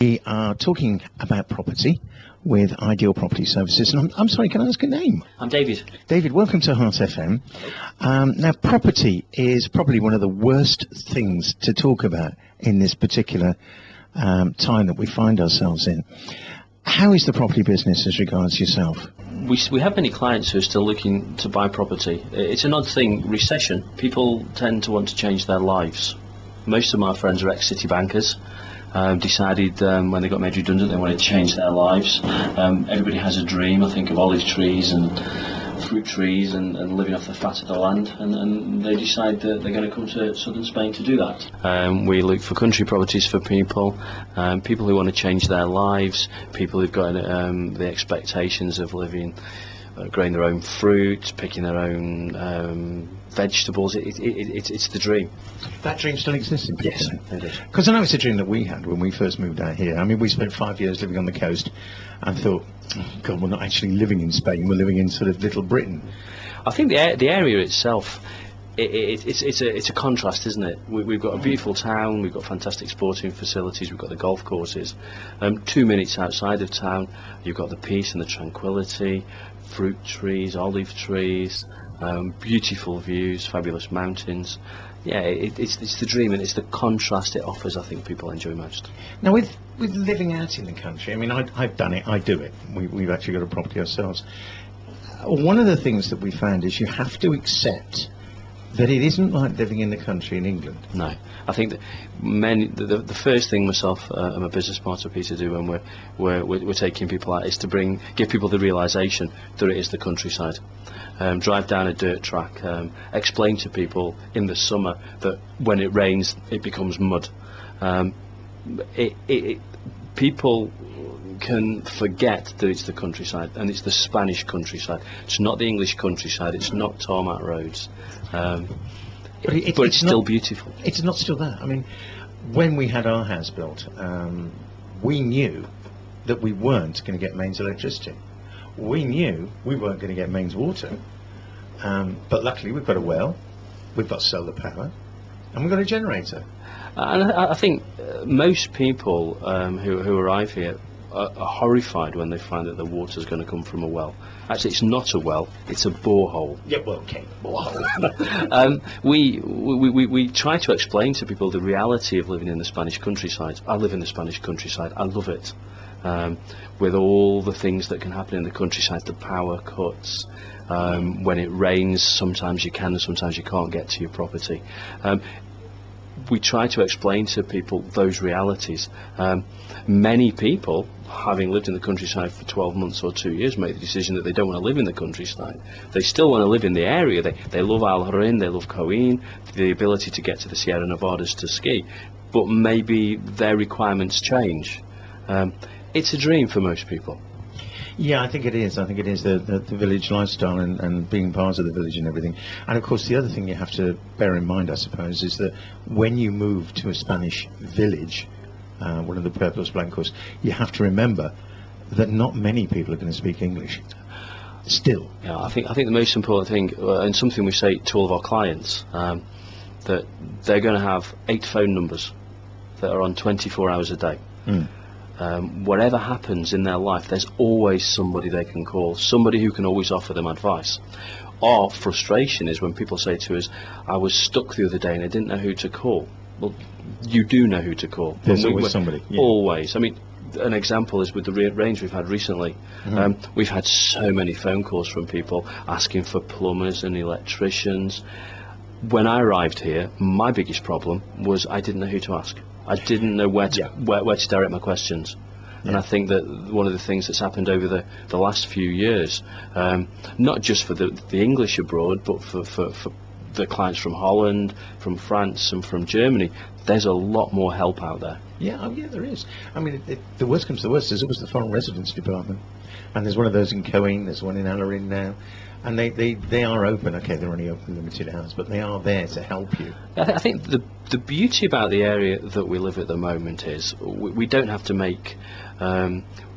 We are talking about property with Ideal Property Services. And I'm sorry, can I ask your name? I'm David. David, welcome to HeartFM. Now, property is probably one of the worst things to talk about in this particular time that we find ourselves in. How is the property business as regards yourself? We have many clients who are still looking to buy property. It's an odd thing, recession. People tend to want to change their lives. Most of my friends are ex-city bankers. Decided when they got made redundant they wanted to change their lives. Everybody has a dream, I think, of olive trees and fruit trees and living off the fat of the land, and they decide that they're going to come to southern Spain to do that. We look for country properties for people who want to change their lives, people who've got the expectations of living, growing their own fruit, picking their own vegetables. It's the dream. That dream still exists in people? Yes, it is. Because I know it's a dream that we had when we first moved out here. I mean, we spent 5 years living on the coast and thought, oh, God, we're not actually living in Spain, we're living in sort of Little Britain. I think the area itself, it's a contrast, isn't it? We've got a beautiful town, we've got fantastic sporting facilities, we've got the golf courses. 2 minutes outside of town, you've got the peace and the tranquility, fruit trees, olive trees, beautiful views, fabulous mountains. Yeah, it's the dream, and it's the contrast it offers I think people enjoy most. Now, with living out in the country, I mean, I've done it, I do it. We've actually got a property ourselves. One of the things that we found is you have to accept that it isn't like living in the country in England. No, I think that the first thing myself and my business partner Peter do when we're taking people out is to give people the realisation that it is the countryside. Drive down a dirt track, explain to people in the summer that when it rains it becomes mud. People can forget that it's the countryside, and it's the Spanish countryside. It's not the English countryside, it's not tarmac roads, but it's still beautiful. It's not still that. I mean, when we had our house built, we knew that we weren't going to get mains electricity. We knew we weren't going to get mains water, but luckily we've got a well, we've got solar power, and we've got a generator. And I think most people who arrive here are horrified when they find that the water is going to come from a well. Actually, it's not a well; it's a borehole. Yeah, well, okay, borehole. We try to explain to people the reality of living in the Spanish countryside. I live in the Spanish countryside. I love it. With all the things that can happen in the countryside, the power cuts. When it rains, sometimes you can and sometimes you can't get to your property. We try to explain to people those realities. Many people, having lived in the countryside for 12 months or 2 years, make the decision that they don't want to live in the countryside. They still want to live in the area. They love Alhaurín, they love Coín, the ability to get to the Sierra Nevadas to ski, but maybe their requirements change. It's a dream for most people. Yeah, I think it is. I think it is the village lifestyle and being part of the village and everything. And of course, the other thing you have to bear in mind, I suppose, is that when you move to a Spanish village, one of the Pueblos Blancos, you have to remember that not many people are going to speak English. Still. Yeah, I think the most important thing, and something we say to all of our clients, that they're going to have 8 phone numbers that are on 24 hours a day. Whatever happens in their life, there's always somebody they can call, somebody who can always offer them advice. Our frustration is when people say to us, I was stuck the other day and I didn't know who to call. Well, you do know who to call. There's always somebody. Yeah. Always. I mean, an example is with the range we've had recently. We've had so many phone calls from people asking for plumbers and electricians. When I arrived here, my biggest problem was I didn't know who to ask. I didn't know where to direct my questions. And I think that one of the things that's happened over the last few years, not just for the English abroad, but for the clients from Holland, from France and from Germany, there's a lot more help out there. Yeah, there is. I mean, the worst comes to the worst, there's always the Foreign Residence Department. And there's one of those in Coín, there's one in Alhaurín now. And they are open. Okay, they're only open limited hours, but they are there to help you. I think the beauty about the area that we live at the moment is we don't have to make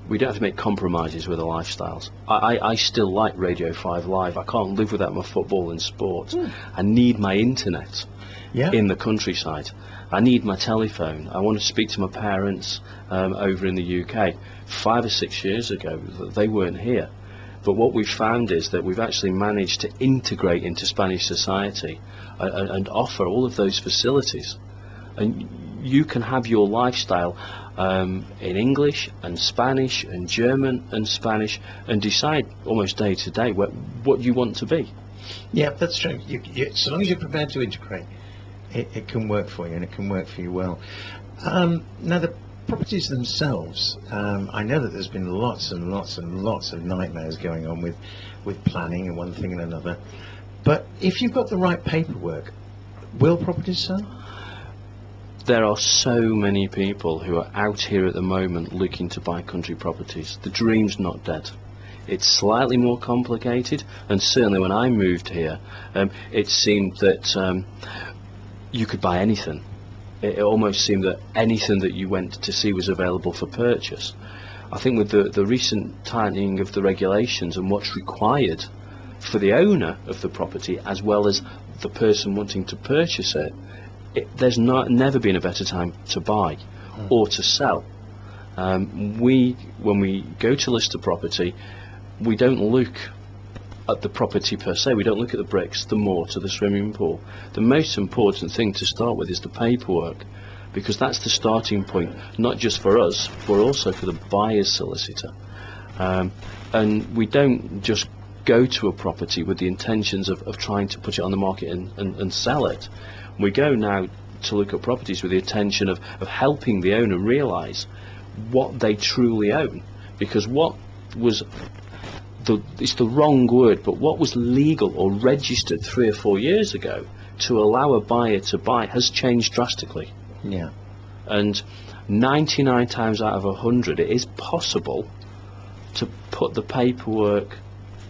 we don't have to make compromises with our lifestyles. I still like Radio 5 Live. I can't live without my football and sport. I need my internet in the countryside. I need my telephone. I want to speak to my parents over in the UK. 5 or 6 years ago, they weren't here. But what we've found is that we've actually managed to integrate into Spanish society and offer all of those facilities. And you can have your lifestyle in English and Spanish and German and Spanish, and decide almost day to day what you want to be. Yeah, that's true. So long as you're prepared to integrate, it can work for you, and it can work for you well. Now, the properties themselves, I know that there's been lots and lots and lots of nightmares going on with planning and one thing and another. But if you've got the right paperwork, will properties sell? There are so many people who are out here at the moment looking to buy country properties. The dream's not dead. It's slightly more complicated, and certainly when I moved here, it seemed that you could buy anything. It almost seemed that anything that you went to see was available for purchase. I think with the recent tightening of the regulations and what's required for the owner of the property as well as the person wanting to purchase it, there's never been a better time to buy or to sell. When we go to list a property, we don't look at the property per se. We don't look at the bricks, the mortar, the swimming pool. The most important thing to start with is the paperwork, because that's the starting point, not just for us, but also for the buyer's solicitor. And we don't just go to a property with the intentions of trying to put it on the market and sell it. We go now to look at properties with the intention of helping the owner realise what they truly own, because what was it's the wrong word, but what was legal or registered 3 or 4 years ago to allow a buyer to buy has changed drastically. Yeah. And 99 times out of 100 it is possible to put the paperwork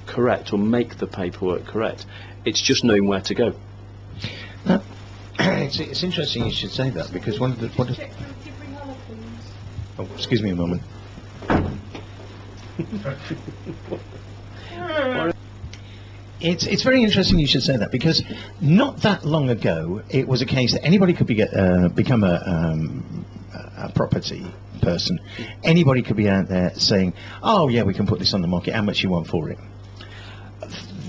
correct or make the paperwork correct. It's just knowing where to go. It's interesting you should say that, because oh, excuse me a moment. It's very interesting you should say that, because not that long ago it was a case that anybody could become a property person. Anybody could be out there saying, oh yeah, we can put this on the market, how much you want for it.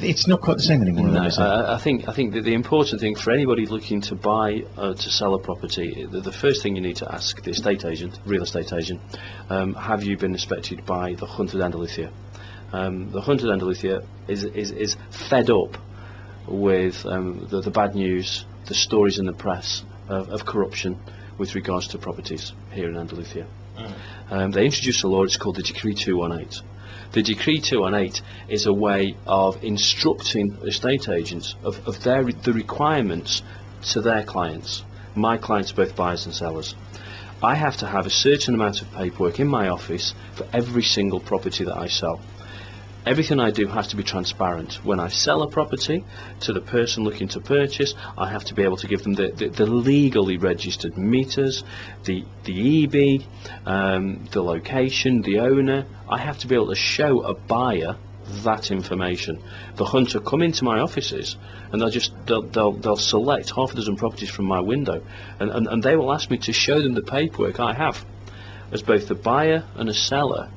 It's not quite the same anymore. No, I think that the important thing for anybody looking to buy to sell a property, the first thing you need to ask the estate agent, real estate agent, have you been inspected by the Junta de Andalucía? The Junta de Andalucía is fed up with the bad news, the stories in the press of corruption with regards to properties here in Andalucía. They introduced a law, it's called the Decree 218. The Decree 218 is a way of instructing estate agents of the requirements to their clients. My clients are both buyers and sellers. I have to have a certain amount of paperwork in my office for every single property that I sell. Everything I do has to be transparent. When I sell a property to the person looking to purchase, I have to be able to give them the legally registered meters, the EB, the location, the owner. I have to be able to show a buyer that information. The Junta come into my offices and they'll select half a dozen properties from my window, and they will ask me to show them the paperwork I have as both a buyer and a seller.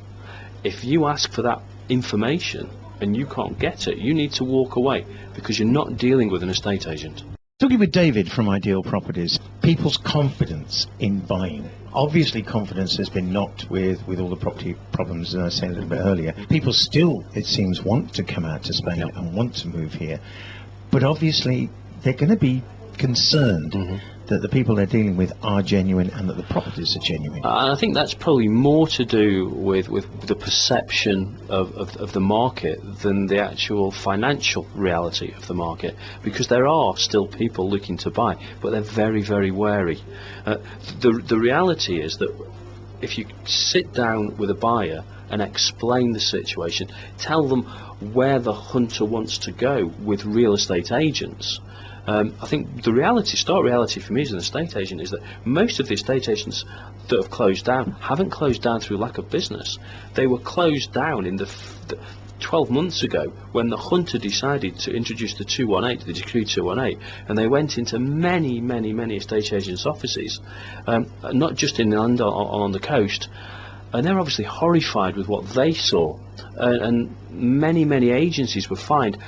If you ask for that information and you can't get it, you need to walk away, because you're not dealing with an estate agent. Talking with David from Ideal Properties, people's confidence in buying. Obviously confidence has been knocked with all the property problems, as I said a little bit earlier. People still, it seems, want to come out to Spain and want to move here, but obviously they're going to be concerned that the people they're dealing with are genuine and that the properties are genuine. I think that's probably more to do with the perception of the market than the actual financial reality of the market, because there are still people looking to buy, but they're very, very wary. The reality is that if you sit down with a buyer and explain the situation, tell them where the Junta wants to go with real estate agents, I think the stark reality for me as an estate agent is that most of the estate agents that have closed down haven't closed down through lack of business. They were closed down in the 12 months ago when the junta decided to introduce the 218, the decree 218, and they went into many estate agents' offices, not just in London on the coast, and they're obviously horrified with what they saw, and many agencies were fined.